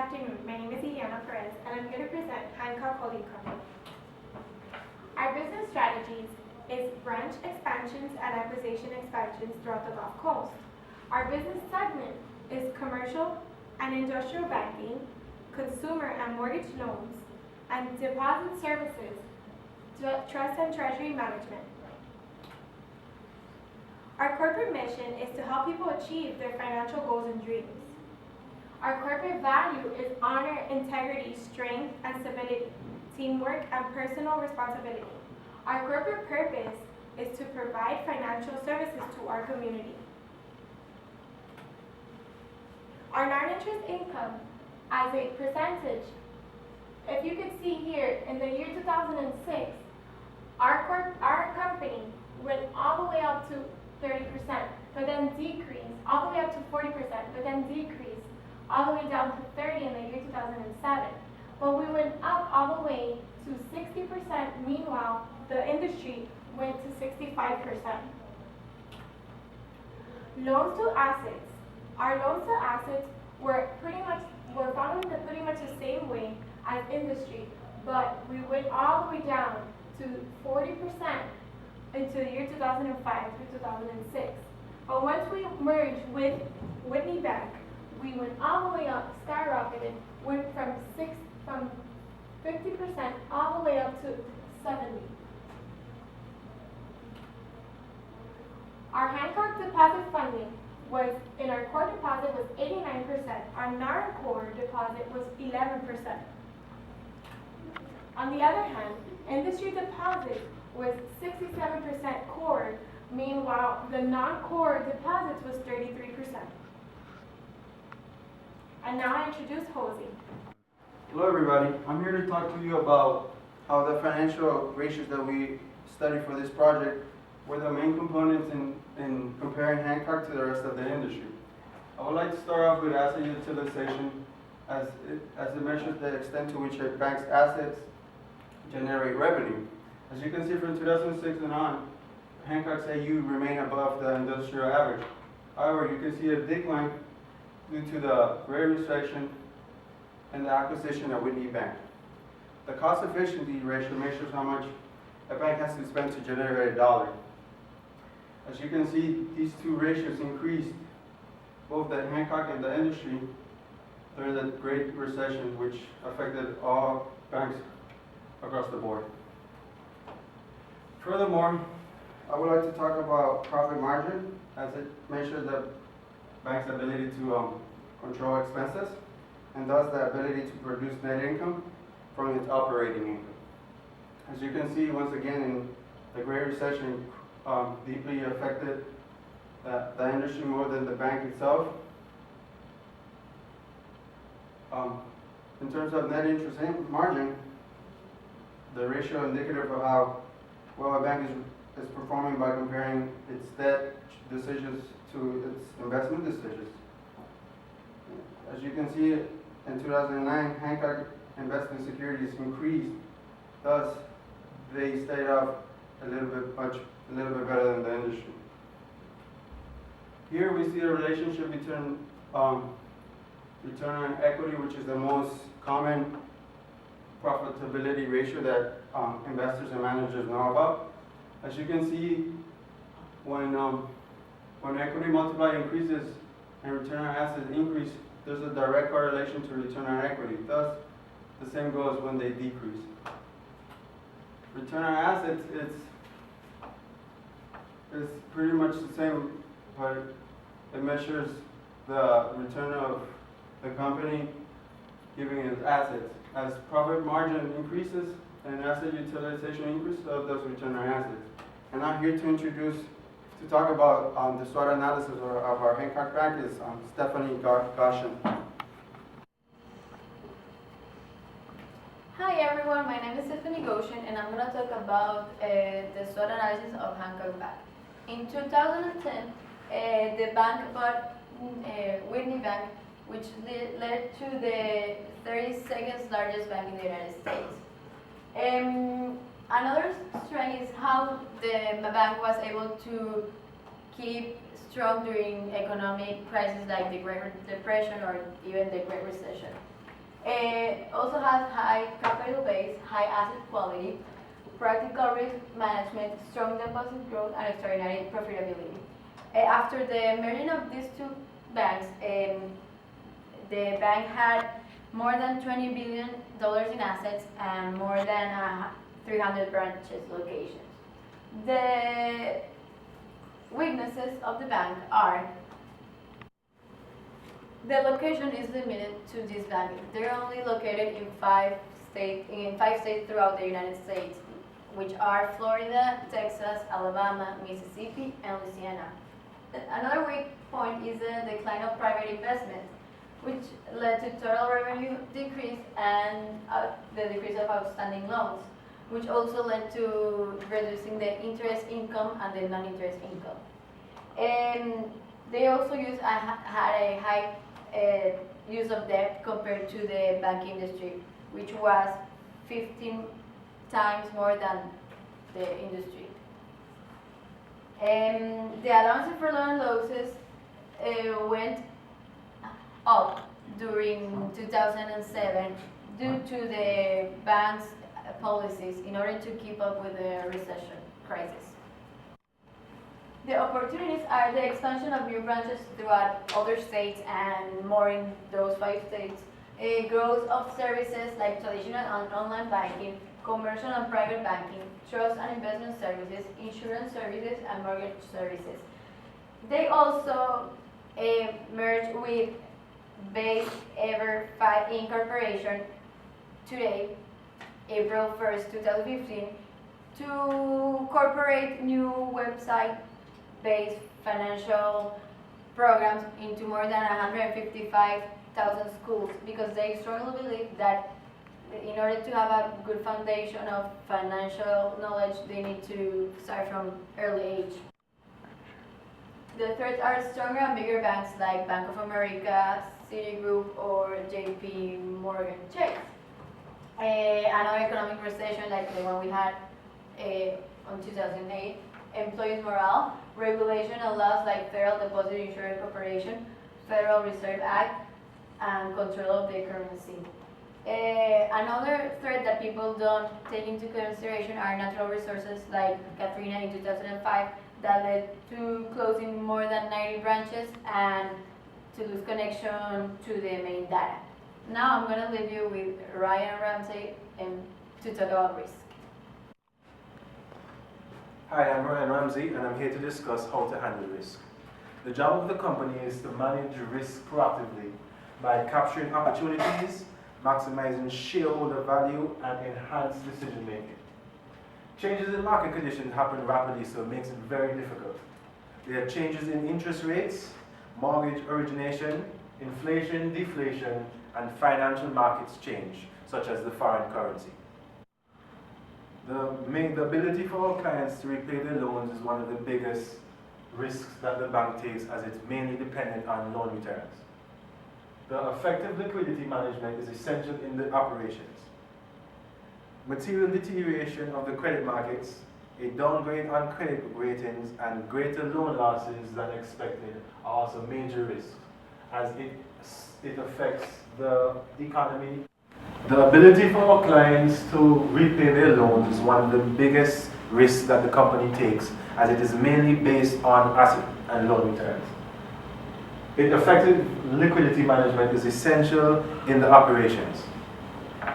afternoon. My name is Ileana Perez, and I'm going to present Hancock Holding Company. Our business strategies is branch expansions and acquisition expansions throughout the Gulf Coast. Our business segment is commercial and industrial banking, consumer and mortgage loans, and deposit services, trust and treasury management. Our corporate mission is to help people achieve their financial goals and dreams. Our corporate value is honor, integrity, strength, and stability, teamwork, and personal responsibility. Our corporate purpose is to provide financial services to our community. Our non-interest income as a percentage, if you can see here, in the year 2006, our company went all the way up to 30%, but then decreased, all the way up to 40%, but then decreased all the way down to 30 in the year 2007. But we went up all the way to 60%, meanwhile, the industry went to 65%. Loans to assets. Our loans to assets were following pretty much the same way as industry, but we went all the way down to 40% into the year 2005 through 2006. But once we merged with Whitney Bank, we went all the way up, skyrocketed, went from 50% all the way up to 70. Our Hancock deposit funding was, in our core deposit was 89%, our non-core deposit was 11%. On the other hand, industry deposit was 67% core, meanwhile the non-core deposits was 33%. And now I introduce Jose. Hello everybody, I'm here to talk to you about how the financial ratios that we studied for this project were the main components in comparing Hancock to the rest of the industry. I would like to start off with asset utilization as it measures the extent to which a bank's assets generate revenue. As you can see from 2006 and on, Hancock's AU remained above the industrial average. However, you can see a decline due to the Great Recession and the acquisition of Whitney Bank. The cost efficiency ratio measures how much a bank has to spend to generate a dollar. As you can see, these two ratios increased, both the Hancock and the industry, during the Great Recession, which affected all banks across the board. Furthermore, I would like to talk about profit margin as it measures the bank's ability to control expenses and thus the ability to produce net income from its operating income. As you can see, once again, in the Great Recession deeply affected the industry more than the bank itself. In terms of net interest margin, the ratio indicative of how well a bank is performing by comparing its debt decisions to its investment decisions. As you can see, in 2009, Hancock investment securities increased, thus they stayed up a little bit better than the industry. Here we see a relationship between return on equity, which is the most common profitability ratio that investors and managers know about. As you can see, when equity multiplier increases and return on assets increase, there's a direct correlation to return on equity. Thus, the same goes when they decrease. Return on assets is pretty much the same, but it measures the return of the company giving its assets. As profit margin increases and asset utilization increases, so does return on assets. And I'm here to talk about the SWOT analysis of our Hancock Bank is Stephanie Goshen. Hi everyone, my name is Stephanie Goshen and I'm going to talk about the SWOT analysis of Hancock Bank. In 2010, the bank bought Whitney Bank, which led to the 32nd largest bank in the United States. Another strength is how the bank was able to keep strong during economic crises like the Great Depression or even the Great Recession. Also has high capital base, high asset quality, practical risk management, strong deposit growth, and extraordinary profitability. After the merging of these two banks, the bank had more than $20 billion in assets and more than 300 branches locations. The weaknesses of the bank are the location is limited to this bank. They're only located in five states throughout the United States, which are Florida, Texas, Alabama, Mississippi, and Louisiana. Another weak point is the decline of private investment, which led to total revenue decrease and the decrease of outstanding loans, which also led to reducing the interest income and the non-interest income. And they also had a high use of debt compared to the bank industry, which was 15 times more than the industry. The allowance for loan losses went up during 2007 due to the bank's policies in order to keep up with the recession crisis. The opportunities are the expansion of new branches throughout other states and more in those 5 states, a growth of services like traditional and online banking, commercial and private banking, trust and investment services, insurance services, and mortgage services. They also merged with Bay Ever 5 Incorporation today, April 1st, 2015, to incorporate new website-based financial programs into more than 155,000 schools, because they strongly believe that in order to have a good foundation of financial knowledge, they need to start from early age. The threats are stronger and bigger banks like Bank of America, Citigroup, or JP Morgan Chase. Another economic recession like the one we had in 2008, employees morale, regulation and laws like Federal Deposit Insurance Corporation, Federal Reserve Act, and control of the currency. Another threat that people don't take into consideration are natural resources like Katrina in 2005 that led to closing more than 90 branches and to lose connection to the main data. Now I'm going to leave you with Ryan Ramsey to talk about risk. Hi, I'm Ryan Ramsey and I'm here to discuss how to handle risk. The job of the company is to manage risk proactively by capturing opportunities, maximizing shareholder value, and enhance decision making. Changes in market conditions happen rapidly, so it makes it very difficult. There are changes in interest rates, mortgage origination, inflation, deflation, and financial markets change, such as the foreign currency. The ability for our clients to repay their loans is one of the biggest risks that the bank takes, as it's mainly dependent on loan returns. The effective liquidity management is essential in the operations. Material deterioration of the credit markets, a downgrade on credit ratings, and greater loan losses than expected are also major risks, as it affects the economy. The ability for our clients to repay their loans is one of the biggest risks that the company takes, as it is mainly based on asset and loan returns. Effective liquidity management is essential in the operations.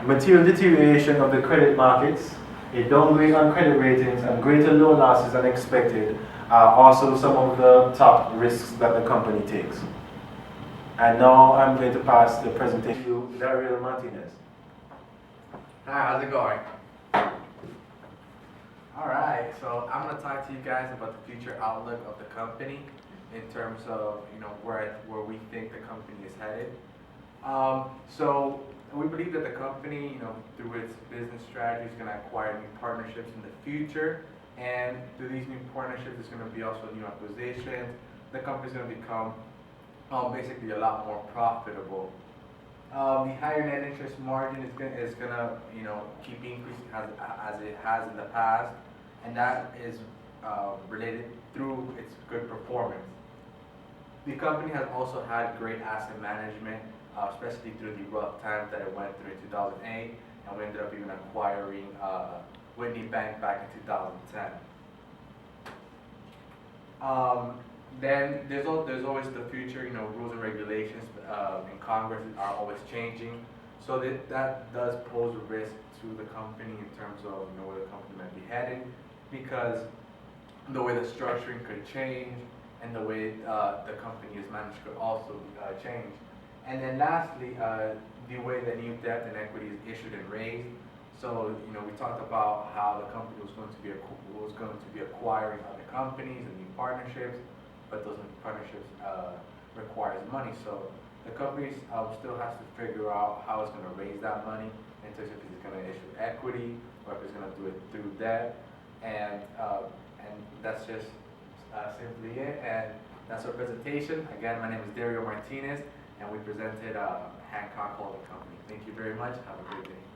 Material deterioration of the credit markets, a downgrade on credit ratings, and greater loan losses than expected are also some of the top risks that the company takes. And now I'm going to pass the presentation to Daryl Martinez. Hi, how's it going? Alright, so I'm going to talk to you guys about the future outlook of the company in terms of where we think the company is headed. So we believe that the company, through its business strategy, is going to acquire new partnerships in the future, and through these new partnerships, there's going to be also new acquisitions. The company's going to become basically a lot more profitable. The higher net interest margin is gonna keep increasing as it has in the past, and that is related through its good performance. The company has also had great asset management especially through the rough times that it went through in 2008, and we ended up even acquiring Whitney Bank back in 2010. Then there's always the future, you know, rules and regulations in Congress are always changing. So that does pose a risk to the company in terms of, you know, where the company might be heading, because the way the structuring could change and the way the company is managed could also change. And then lastly, the way that new debt and equity is issued and raised. So, you know, we talked about how the company was going to be acquiring other companies and new partnerships, but those partnerships requires money. So the company still has to figure out how it's going to raise that money, in terms of if it's going to issue equity or if it's going to do it through debt, and that's just simply it. And that's our presentation. Again, my name is Dario Martinez, and we presented Hancock Holding Company. Thank you very much. Have a great day.